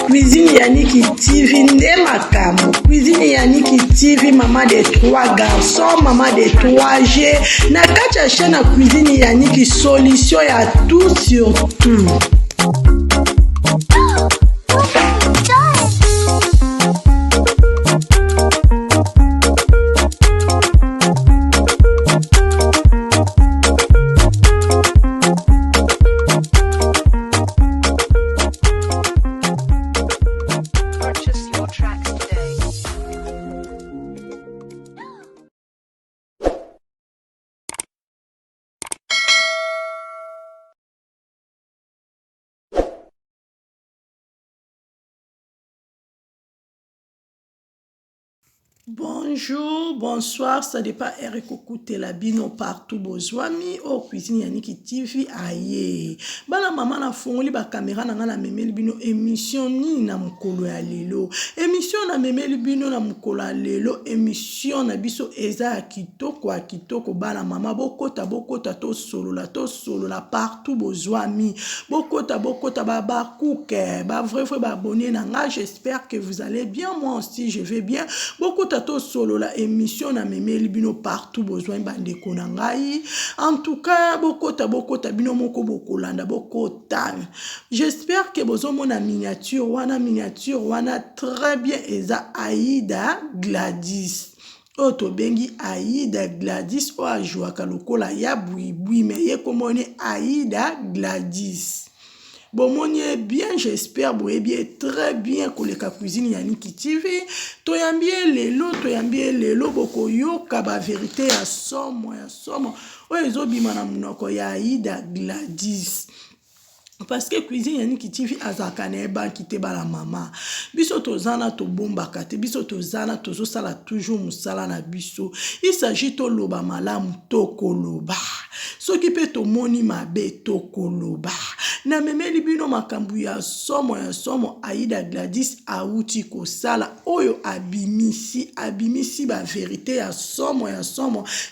Cuisine Yannick TV nde makambo. Cuisine Yannick TV, maman de 3 garçons, maman de 3G. Na kati ya chaîne Cuisine Yannick, solution ya tout sur tout. Bonjour, bonsoir, ça dépend Eric Okuté la bino partout bozwami au Cuisine Yannick TV aye. Bala maman na fongoli ba caméra na nga na memeli bino émission ni na mukolo ya lelo. Émission na memeli bino na mukolo ya lelo, émission na biso eza kitoko bala mama bokota to solola partout bozwami. Bokota ba kuke, ba vrai ba abonné na nga, j'espère que vous allez bien, moi aussi je vais bien. Bokota to solo la émission na memeli bino partout besoin bande konangai. En tout cas bokota bino moko bokolanda bokota. J'espère que bozo mona miniature wana très bien eza Aïda Gladys. Oto bengi Aïda Gladys o ajouaka lokola ya bui mais ye komone Aïda Gladys. Bon, mon bien, j'espère, boye bien, très bien, koleka Cuisine Yannick TV. Toyambie lelo, boko yo, kaba vérité, ya somo. Oyezo bimana munoko ya Aïda Gladys. Parce que Cuisine Yannick TV azakane ba kite ba la mama. Biso tozana to bomba kate, biso tozana tozo sala toujours musala na biso. Il s'agit to loba malamu to koloba. Soki pe to moni mabe to koloba. Na memeli bino makambu ya somo Aïda Gladys auti ko sala oyo abimisi ba vérité ya somo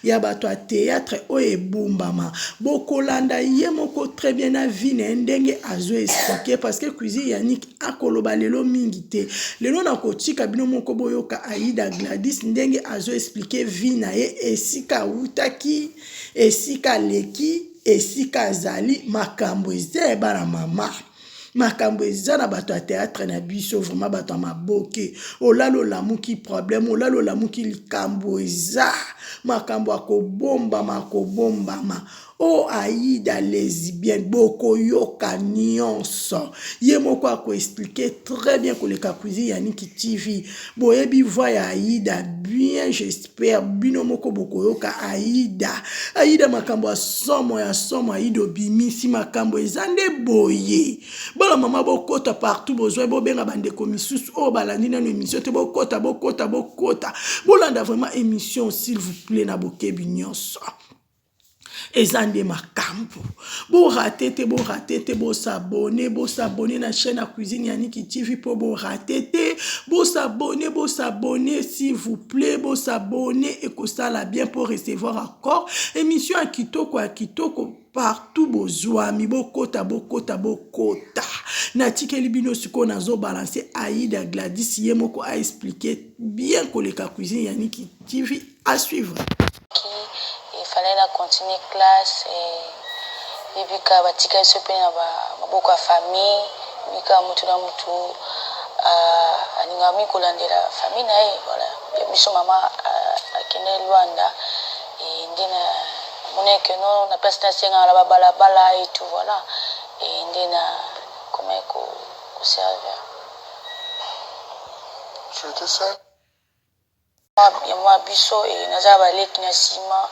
ya bato a théâtre oyo bombama. Bokolanda ye moko très bien na vine ndenge azo expliquer parce que Cuisine Yannick akoloba lelo mingi te. Lelo na kotika bino moko boyoka Aïda Gladys ndenge azo expliquer vina ye esika utaki, esika leki, esika zali makambo eze bana mama. Makambo eza na bato a théâtre na biso vraiment bato maboke. Olalo lamuki problème, olalo lamuki likambo eza makambo akobombama. O Aïda lesbienne boko yoka nyonso. Ye moko ako expliquer très bien koleka Cuisine Yannick TV. Boyebi voya Aïda bien, j'espère bino moko boko yoka Aïda makambo a somo Aïda obimisi makambo ezande boye. Bala mama bokota partout besoin bobenga bandeko misusu o balandi na émission te bokota. Bolanda vraiment émission s'il vous plaît na bokebi nyonso. Ezande makambo. Bo ratete, bo s'abonner na chaîne à Cuisine Yannick TV pour bo ratete. Bo s'abonner s'il vous plaît, bo s'abonner et que ça la bien pour recevoir encore émission à kitoko partout bozwami bokota. Natikeli bino siko nazo balancer Aïda Gladys ye moko a expliqué bien koleka Cuisine Yannick TV à suivre. Il fallait la continuer classe et puis quand batika se pena beaucoup de famille bika mutu na mutu aninga mi kolandela famille na voilà ya biso mama akene Luanda et ndina mona que non na place na senga la bala et tout voilà et ndina comment ko servir. Je te sais. Ya mwa biso et naza baleki na sima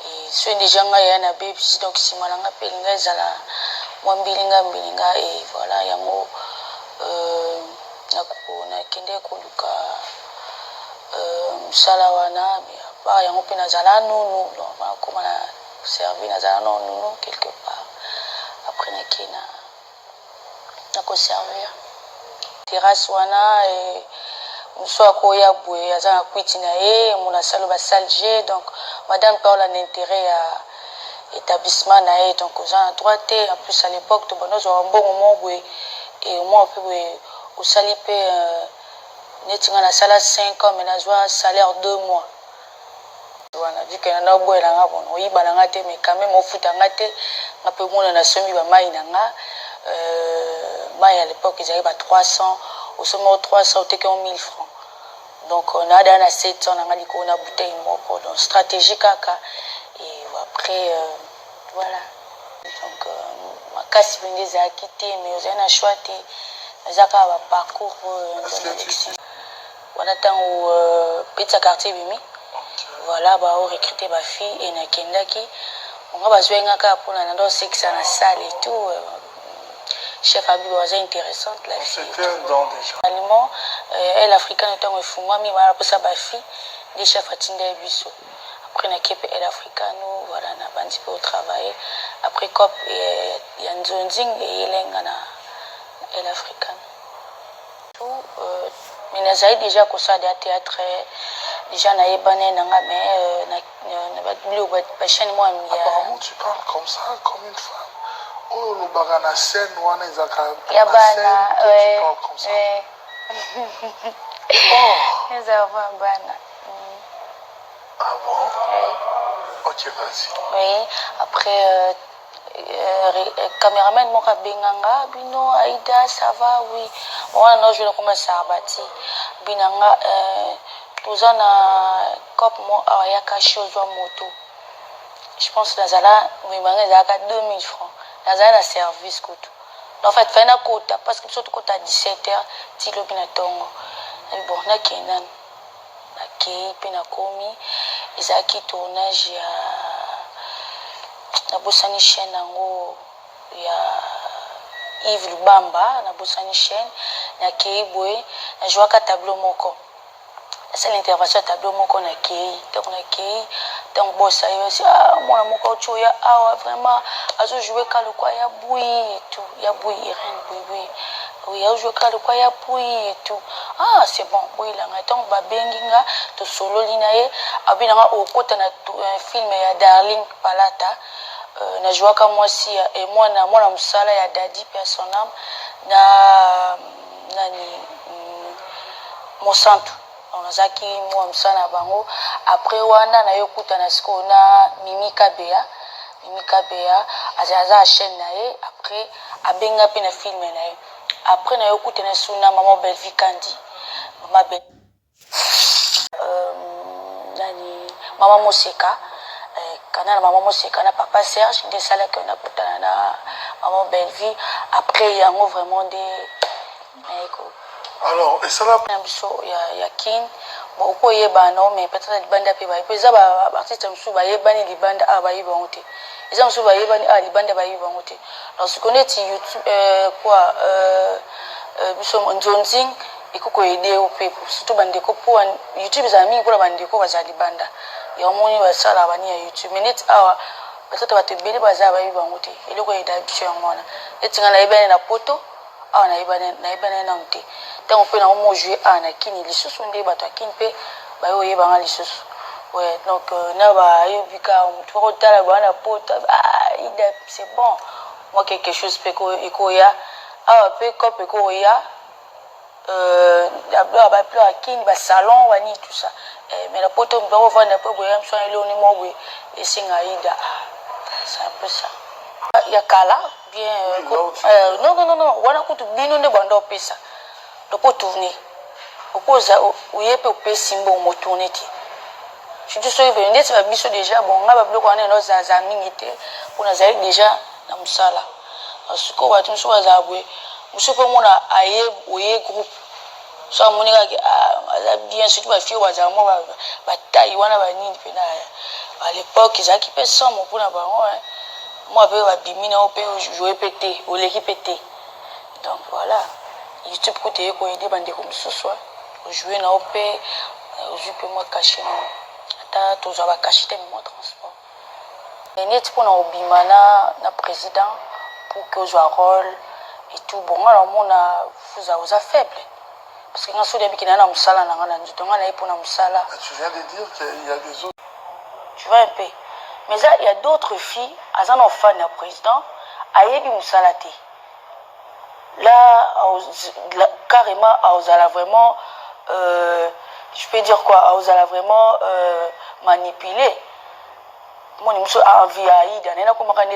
et so déjà nga ya na baby donc sima nga pelinga zala mwa mbilinga et voilà yango na kende koluka msala wana ba yango pe nazala nunu donc comme na servir nazala nunu quelque part après na ko servir terrasse wana et mosusu akoya boye aza na kwiti na ye mona salo basale g donc madame paola na intérêt ya établissement na ye donc oza na droit te en plus à l'époque tobanda ozwaka mbongo moko boye e omoi mpe boye osali mpe neti nga nasala 5 ans mais nazwa salaire 2 mois wana vike na oboyela nga bono oyiba na nga te mais quand même ofuta nga te nga mpe mona nasombi bamai na nga mai à l'époque ezalaki ba 300 osomi 300 oteki 1000 francs donc naada na 700 na nga likolo na bouteille moko donc stratégie kaka et après voilà donc makasi mpenza ezalaki te mais ozali na choix te eza kaka baparcours wana ntango petite quartier bimi voilà baorecrute bafille e nakendaki onga bazwai nga kaka mpona nando osekisa na salle et tout chef abibo aza intéressante la fille aliment elle africaine ntango efungwami wana mposa bafille nde chef atinda ye biso après nakepe elle africano voilà na bandi mpe otravaille après cop ya nzonzing eyelenga na elle africane mais nazali déjà kosala ya théâtre déjà nayebane nanga mais biloko bachaîne mwa apparemment tu parles comme ça comme une femme oh lobaka na scène wana ezaka ya bana tu parles comme ça oh ezaka bana ah bon ok vas-y oui après caméraman moko abenganga bino aida ça va oui wana naojwela koma sarbati binanga toza na cop mo awa yaka shi ozwa moto je pense nazala mimanga ezalaka 2000 francs nazala na service kutu en fait fai nakota parce que biso tokota 17h ti lobi na ntongo bon nakenda nakei mpe nakomi ezalaki tournage ya nabosani chaîne yango ya Yves Lubamba nabosani chaîne nakei boye najwaka tableau moko asala intervention ya tableau moko nakei ntango nakei ntango bosa ye basi mwana moko auti oya awa vraiment azojoue ka lokwa ya bui etout ya bui irene buibui oui azojoue ka lokwa ya bui etout c'est bon boyelanga ntango babengi nga tosololi na ye abinanga okota na film ya Darling Palata najwaka mwasi mwana mosala ya dadi mpe ya son âme na nani Monsanto nazalaki mwa mosala na bango après wana nayokutana sikoyo na Mimi Kabea aza chaîne na ye après abenga mpe na filme na ye après nayokutana so na mama Belvi Kandi mama Moseka kana na mama Moseka na papa Serge nde esalaki nakutana na mama Belvi après yango vraiment nde nayeko alors esala na biso ya kin bon okoyebana mais peut-être libanda mpe bayebi eza baartiste mosusu bayebani libanda awa bayebi bango te eza mosusu bayebani awa libanda bayebi bango te donc siko neti youtube biso nzonzing ekokoyede yo mpe surtout bandeko mpo youtube ezala mingi mpona bandeko bazala libanda yamoni basala bani ya youtube mais neti awa peut-être bato ebele bazala bayebi bango te eloko eyeda biso yango wana neti nga nayebani na poto awa nayebani nanu te ntango mpe nango mojue awa na kini lisusu nde bato akini mpe baye oyebanga lisusu ouais donc na bayebika motu moko otala bana poto ida c'est bon moi quelque chose mpe ekoya awa mpe cope ekoya bapleur akini basalon wani tout ça mais na poto motu akovanda mpe boya mswana eloni mo boye esinga ida c'est un peu ça ya kala bien non wana kutu bino nde banda opesa donc tourner okoza oye mpe opesi mbongo motourne te surtout soki pene ndeti babiso déjà bon nga babiloko wana eno zaza mingi te mpo nazali déjà na mosala sikoyo bato mosusu bazala boye mosusu mpe mona aye oye groupe so amoni kaka aza bien surtout bafie bazala mwa batai wana banini mpe na à l'époque ezalaki mpe somo mpona bango mwa mpe babimi nao mpe ojoue mpe te oleki mpe te donc voilà youtube kutu eye koyede bandeko mosusu ojoue nao mpe ozwi mpe mwa kashe nao ata tozwa bakashi te mwa transport neti mpona obima na président pour que ozwa rôle et tout bon nga namona fuza oza faible parce que nga so debi kina na musala na nga na nzoto nga na ye pona musala. Tu viens de dire qu'il y a des autres. Tu vois un peu. Mais là, il y a d'autres filles, elles en ont fan du président, ayebi musala te. Là, carrément, elles ont vraiment, je peux dire quoi, elles ont vraiment manipulé. Moi, je suis envie à Aïda, je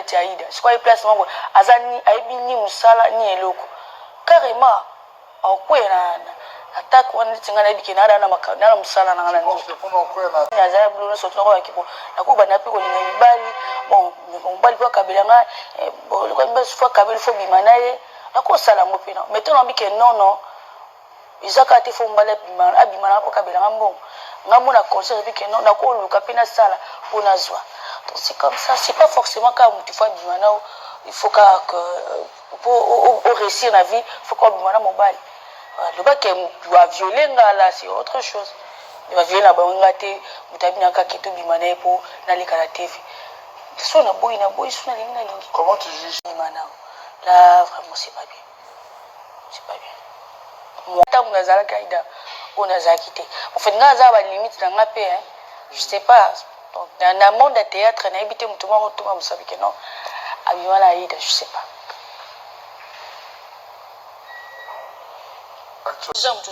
suis à Aïda. C'est quoi les places? Ayebi ni musala ni eloko. Carrément, quoi attaque on dit ngana bikina na musala na ngana nzo na za blo so toko akipo na ko bana pe ko linga mibali bon mobali kwa kabela nga bon ko mbe so kabela fo bimanaye na ko sala mo pina maintenant bike non izaka te fo mbala bimana abimana ko kabela nga mbongo nga mona conseil bike non na ko luka pina sala pona zwa. Donc c'est comme ça, c'est pas forcément quand tu fais bimana il faut que pour réussir la vie, il faut qu'on bimana mobile. Le bac qui va violer là, c'est autre chose. Il va violer la banque, il va violer pour aller à la TV. Comment tu juges? Là, vraiment, c'est pas bien. C'est pas bien. Moi, on a quitté. On a quitté. En fait, on a des limites dans la paix. Je sais pas. Donc, dans le monde de théâtre, on a habité tout le monde, vous savez que non. Je sais pas. Par exemple,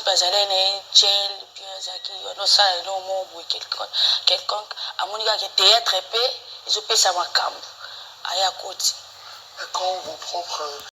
il y a un gel, quelconque, à mon niveau, théâtre épais, ils ont payé ça ma camp. Quand vos propres